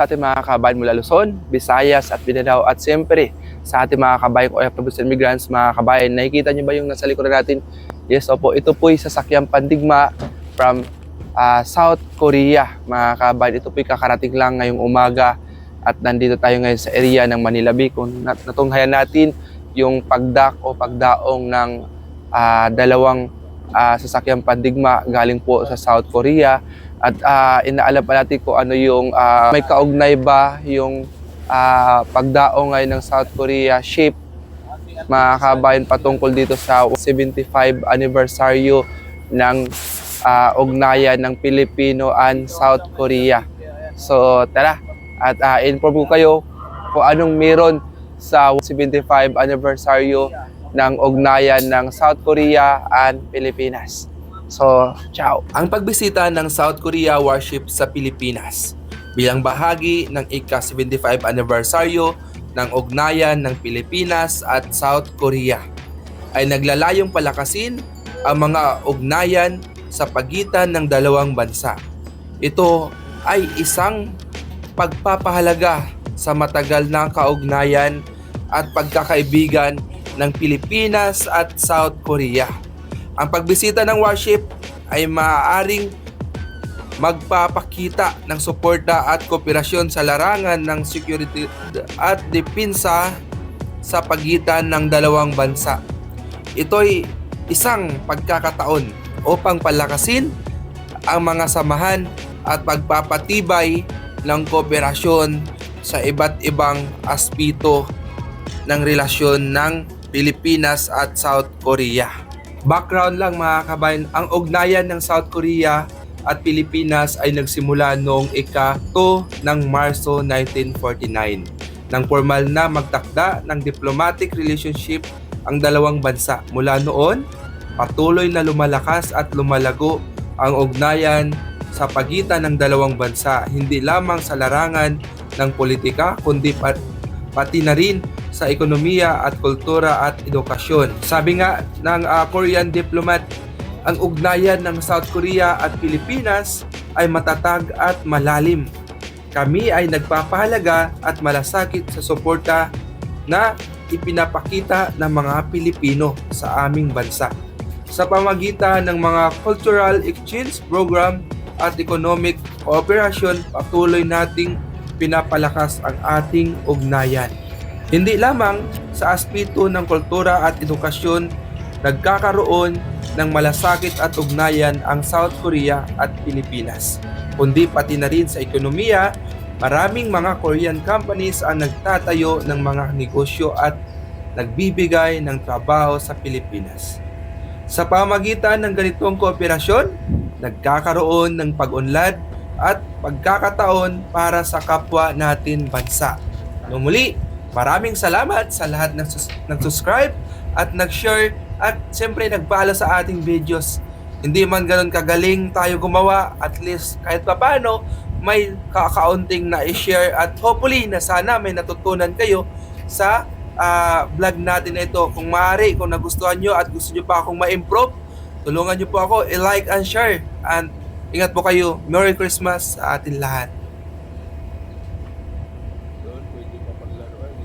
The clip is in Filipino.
Sa ating mga kabayan mula Luzon, Visayas at Mindanao at siyempre sa ating mga kabayan OFWs and migrants, mga kabayan, nakikita niyo ba yung nasa likuran natin? Yes, opo, ito po yung sasakyang Pandigma from South Korea, mga kabayan. Ito po yung kakarating lang ngayong umaga at nandito tayo ngayon sa area ng Manila Bay kung natunghayan natin yung pagdak o pagdaong ng dalawang sasakyang Pandigma galing po sa South Korea. At inaalam pa natin kung ano yung may kaugnay ba yung pagdaong ngayon ng South Korea ship, mga kabayan, patungkol dito sa 75 anniversaryo ng ugnayan ng Pilipino and South Korea. So tara, at inform ko kayo kung anong meron sa 75 anniversaryo ng ugnayan ng South Korea and Pilipinas. So, ciao! Ang pagbisita ng South Korea warship sa Pilipinas bilang bahagi ng ika-75 anibersaryo ng ugnayan ng Pilipinas at South Korea ay naglalayong palakasin ang mga ugnayan sa pagitan ng dalawang bansa. Ito ay isang pagpapahalaga sa matagal na kaugnayan at pagkakaibigan ng Pilipinas at South Korea. Ang pagbisita ng warship ay maaaring magpapakita ng suporta at kooperasyon sa larangan ng security at depensa sa pagitan ng dalawang bansa. Ito'y isang pagkakataon upang palakasin ang mga samahan at pagpapatibay ng kooperasyon sa iba't ibang aspeto ng relasyon ng Pilipinas at South Korea. Background lang, mga kabayan, ang ugnayan ng South Korea at Pilipinas ay nagsimula noong ika-2 ng Marso 1949 nang formal na magtakda ng diplomatic relationship ang dalawang bansa. Mula noon, patuloy na lumalakas at lumalago ang ugnayan sa pagitan ng dalawang bansa, hindi lamang sa larangan ng politika kundi pati na rin sa ekonomiya at kultura at edukasyon. Sabi nga ng Korean diplomat, ang ugnayan ng South Korea at Pilipinas ay matatag at malalim. Kami ay nagpapahalaga at malasakit sa suporta na ipinapakita ng mga Pilipino sa aming bansa sa pamagitan ng mga cultural exchange program at economic cooperation. Patuloy nating pinapalakas ang ating ugnayan. Hindi lamang sa aspeto ng kultura at edukasyon nagkakaroon ng malasakit at ugnayan ang South Korea at Pilipinas, kundi pati na rin sa ekonomiya. Maraming mga Korean companies ang nagtatayo ng mga negosyo at nagbibigay ng trabaho sa Pilipinas. Sa pamagitan ng ganitong kooperasyon, nagkakaroon ng pag-unlad at pagkakataon para sa kapwa natin bansa. Muli, maraming salamat sa lahat ng nag-subscribe at nag-share at siyempre nagpala sa ating videos. Hindi man ganun kagaling tayo gumawa, at least kahit papaano may kakaunting na i-share at hopefully na sana may natutunan kayo sa vlog natin na ito. Kung maaari, kung nagustuhan nyo at gusto nyo pa akong ma-improve, tulungan nyo po ako i-like and share, and ingat po kayo. Merry Christmas sa atin lahat. Doon pwede pa paglaruan.